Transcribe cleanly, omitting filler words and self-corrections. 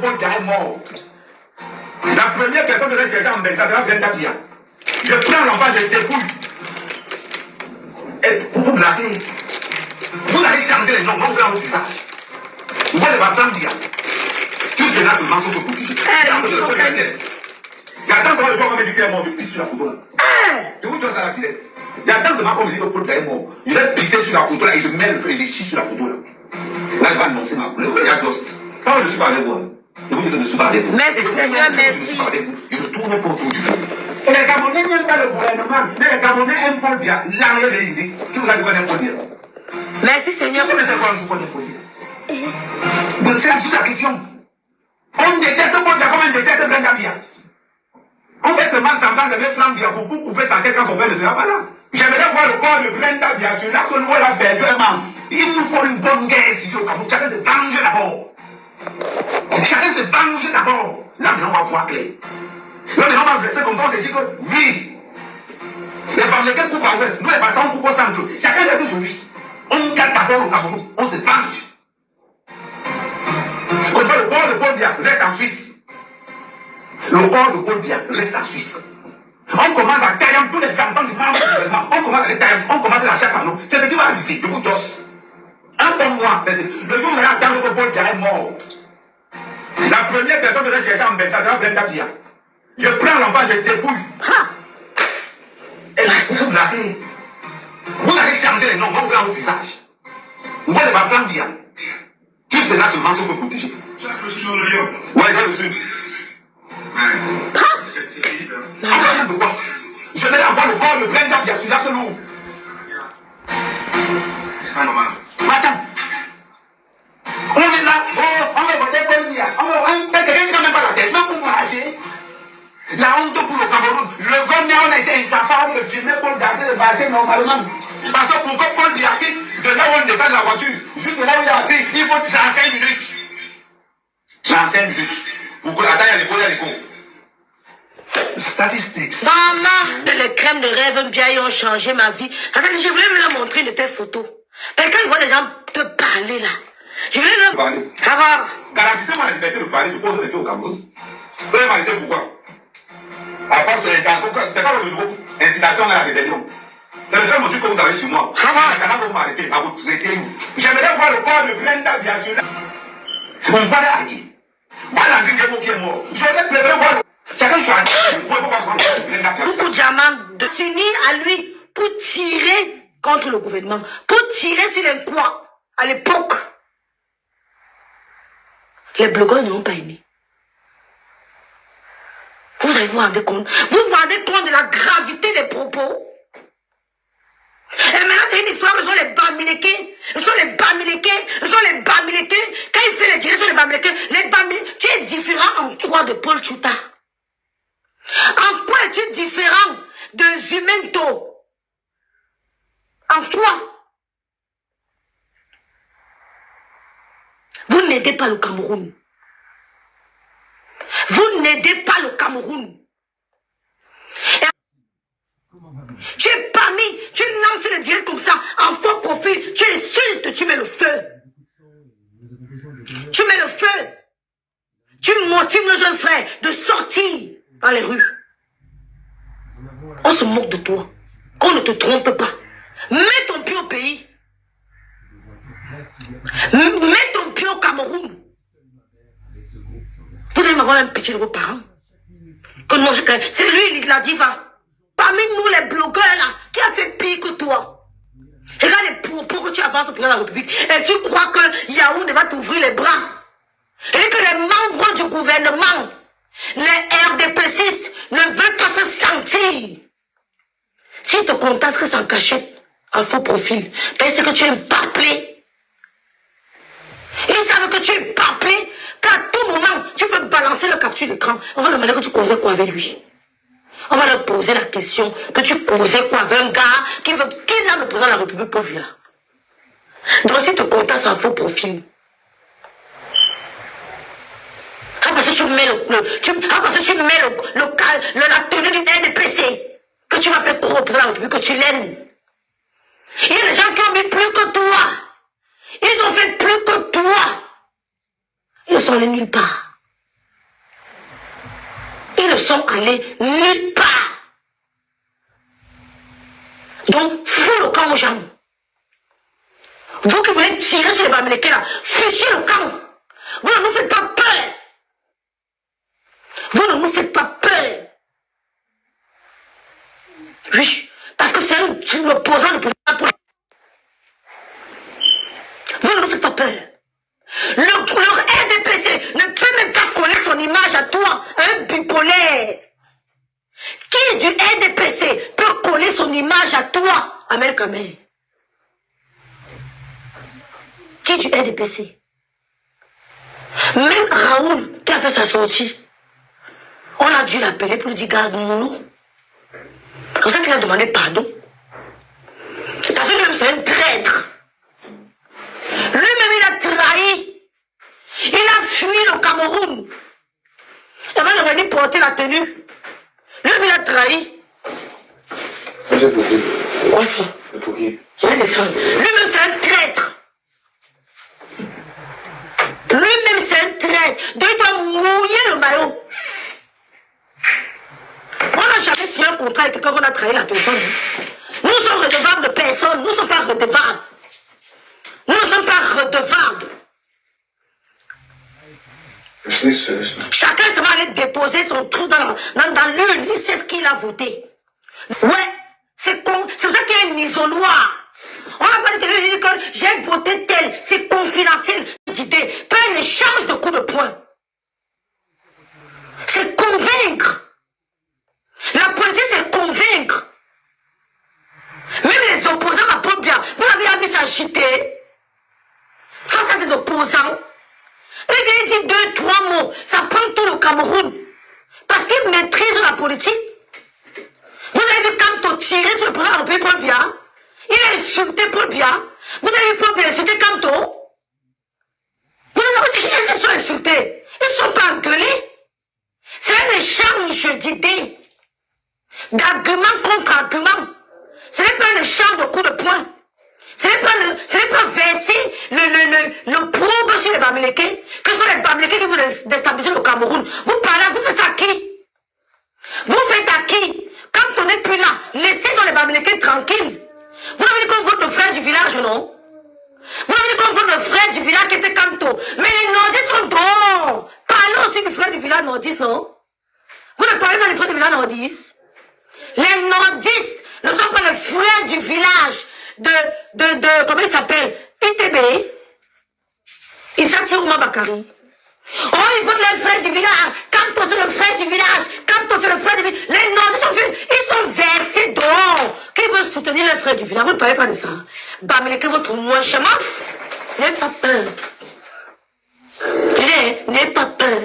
Paul Biya est mort. La première personne que j'ai cherché en Belgique, ça sera Brenda Biya. Je prends l'enfant, je dépouille. Et pour vous blaguer, vous allez changer les noms, non, vous allez votre visage. Moi, les Bafran Biya, tu seras seulement sur ce protéger. Il y a dans ce moment, le corps me dit qu'il est mort, je pisse sur la photo là. Je vous dis ça, la tire. Il y a dans ce moment, on me dit que Paul Biya est mort. Je vais pisser sur la photo là et je mets le feu et je chie sur la photo là. Là, je vais annoncer ma couleur. Il y a dos. Quand je suis pas avec vous, je vous dis que je ne suis pas avec vous. Merci Seigneur, merci. Je suis pas avec vous. Je tourne contre du tout. Et les Gabonais n'aiment pas le gouvernement, mais les Gabonais aiment Paul Biya. L'arrière de l'idée, qui vous a dit qu'on aime Paul Biya. Merci Seigneur. Vous savez quoi, je connais Paul Biya. C'est juste la question. On déteste Paul Biya comme on déteste Brenda Biya. On fait seulement semblant de mettre Franck Biya pour couper sa tête quand son père ne sera pas là. J'aimerais voir le corps de Brenda Biya sur la seule où elle a perdu un membre. Il nous faut une bonne guerre ici au Cameroun. Chacun se venge d'abord. Chacun se venge d'abord. Là, maintenant, on va voir clair. Là, maintenant, on va rester comme ça, on se dit que oui. Les Bamilekins coupent à l'ouest, nous les Bassans coupent au centre. Chacun reste sur lui. On garde d'abord le Cameroun. On se venge. Comme ça, le corps de Paul Biya reste en Suisse. Le corps de Paul Biya reste en Suisse. On commence à tailler tous les enfants du membre du gouvernement. On commence à les tailler. On commence à la chasse à nous. C'est ce qui va arriver. Je vous josse. Un bon mois. Le jour où vous allez attendre que Paul Biya est mort. La première personne que j'ai cherché en Belgique, ça sera Brenda Biya. Je prends l'enfant, je dépouille. Et vous blaguez. Vous allez changer les noms, non, vous avez votre visage. Moi, les Bafran Biya. Tu seras seulement sur vous protéger. Tu as reçu le lion. Ouais, j'ai reçu. C'est terrible. De quoi? Je vais avoir le corps de Brenda Biya sur la seule où. C'est pas normal. Attends. On est là, on va voter Paul Biya. Quelqu'un qui n'a même pas la tête, même pour m'enrager. La honte pour le Cameroun. Le 20 mai, on a été incapable de filmer Paul Biya, de marcher normalement. Parce que pour que Paul Biya quitte, de là où on descend de la voiture, juste là où il est assis, il faut 35 minutes. 35 minutes. Pour que, attends, il y a les pots. Statistics. Maman, les crèmes de rêve Biya ont changé ma vie. Attendez, je voulais me la montrer une de tes photos. Parce que quand je vois les gens te parler là, je voulais leur parler. Ah, garantissez-moi la liberté de parler, je pose les pieds au Cameroun. Vous allez m'arrêter pourquoi? À part ce c'est pas votre niveau incitation à la rébellion. C'est le seul motif que vous avez sur moi. Quand vous m'arrêtez, à vous traiter. J'aimerais voir le corps de Brenda Biya. On va aller. Voilà un gringo qui est mort. J'aurais préféré voir chacun choisit. beaucoup de diamants de s'unir à lui pour tirer contre le gouvernement, pour tirer sur les quoi à l'époque. Les blogueurs n'ont pas aimé. Vous allez vous rendre compte. Vous vous rendez compte de la gravité des propos. Et maintenant, c'est une histoire, ce sont les Bamilekins. Ce sont les Bamilekins. Ce sont les Bamilekins. Quand il fait les dires sur les Bamilekins, tu es différent en quoi de Paul Tchouta? En quoi es-tu différent de Zumento? En quoi? Vous n'aidez pas le Cameroun. Vous n'aidez pas le Cameroun. Et tu es parmi, tu lances le direct comme ça, en faux profil, tu insultes, tu mets le feu. Tu mets le feu. Tu motives le jeune frère de sortir dans les rues. On se moque de toi. Qu'on ne te trompe pas. Mets ton pied au pays. Mets ton pied au Cameroun. Vous devez m'avoir un petit de vos parents. C'est lui, la diva. Parmi nous, les blogueurs là, qui a fait pire que toi. Regarde les propos que tu avances au président de la République. Et tu crois que Yaoundé va t'ouvrir les bras. Et que les membres du gouvernement, les RDPCistes, ne veulent pas te sentir. S'ils te contestent que c'est en cachette, en faux profil, parce que tu es parplé. Ils savent que tu es parplé, qu'à tout moment, tu peux balancer le capture d'écran. On va demander que tu causais quoi avec lui. On va leur poser la question que tu causais quoi avec un gars qui est là le président de la République pour lui là. Donc si tu contestes en faux profil, parce que tu mets la tenue du RDPC, que tu vas faire croire pour la République, que tu l'aimes. Il y a des gens qui ont mis plus que toi. Ils ont fait plus que toi. Ils ne sont allés nulle part. sommes allés nulle part. Donc, fous le camp aux gens. Vous qui voulez tirer sur les Bamileke là, fichez le camp. Vous ne nous faites pas peur. Vous ne nous faites pas peur. Oui, parce que c'est un opposant de pouvoir pour... Vous ne nous faites pas peur. Leur RDPC ne peut même pas coller son image à toi, un bipolaire. Qui du RDPC peut coller son image à toi, Amel Kamel? Qui du RDPC? Même Raoul, qui a fait sa sortie, on a dû l'appeler pour lui dire garde-nous. C'est pour ça qu'il a demandé pardon. Parce que lui-même, c'est un traître. Lui-même, il a trahi. Il a fui le Cameroun. Il va venir porter la tenue. Lui-même, il a trahi. Quoi ça? Je vais descendre. Lui-même, c'est un traître. Lui-même, c'est un traître. Donc, il doit mouiller le maillot. On n'a jamais fait un contrat avec quelqu'un qu'on a trahi la personne. Nous sommes redevables de personne. Nous ne sommes pas redevables. Nous ne sommes pas redevables. Chacun se va aller déposer son trou dans l'urne. Il sait ce qu'il a voté. Ouais, c'est con. C'est pour ça qu'il y a une isoloir. On n'a pas dit que j'ai voté tel. C'est confidentiel d'idées. Pas un échange de coups de poing. C'est convaincre. La politique, c'est convaincre. Même les opposants à Paul Biya, vous l'avez vu s'agiter. Ça, c'est des opposants. Il vient dire 2-3 mots. Ça prend tout le Cameroun. Parce qu'ils maîtrisent la politique. Vous avez vu Kamto tirer sur le président de la République Paul Biya. Il a insulté Paul Biya. Vous avez vu Paul Biya insulter Kamto. Vous les avez dit, ils sont insultés. Ils ne sont pas engueulés. C'est un échange d'idées. D'arguments contre arguments. Ce n'est pas un échange de coups de poing. Ce n'est pas verser le probe sur les Bamileke, que ce sont les Bamileke qui vont déstabiliser le Cameroun. Vous parlez, vous faites ça à qui? Vous faites à qui? Quand on n'est plus là, laissez dans les Bamileke tranquilles. Vous avez dit qu'on vote le frère du village, non? Vous avez dit qu'on vote le frère du village qui était Kamto. Mais les nordistes sont dehors. Parlez aussi du frère du village nordiste, non? Vous ne parlez pas du frère du village nordiste? Les nordistes ne sont pas les frères du village comment il s'appelle? ITB. Issa Tirouma Bakari. Oh, ils votent les frères du village. Kamto, c'est le frère du village. Kamto, c'est le frère du village. Les nordistes sont venus. Ils sont versés dehors. Qui veut soutenir les frères du village? Vous ne parlez pas de ça. Bamileke, votre moins chemaf. N'ayez pas peur. N'ayez pas peur.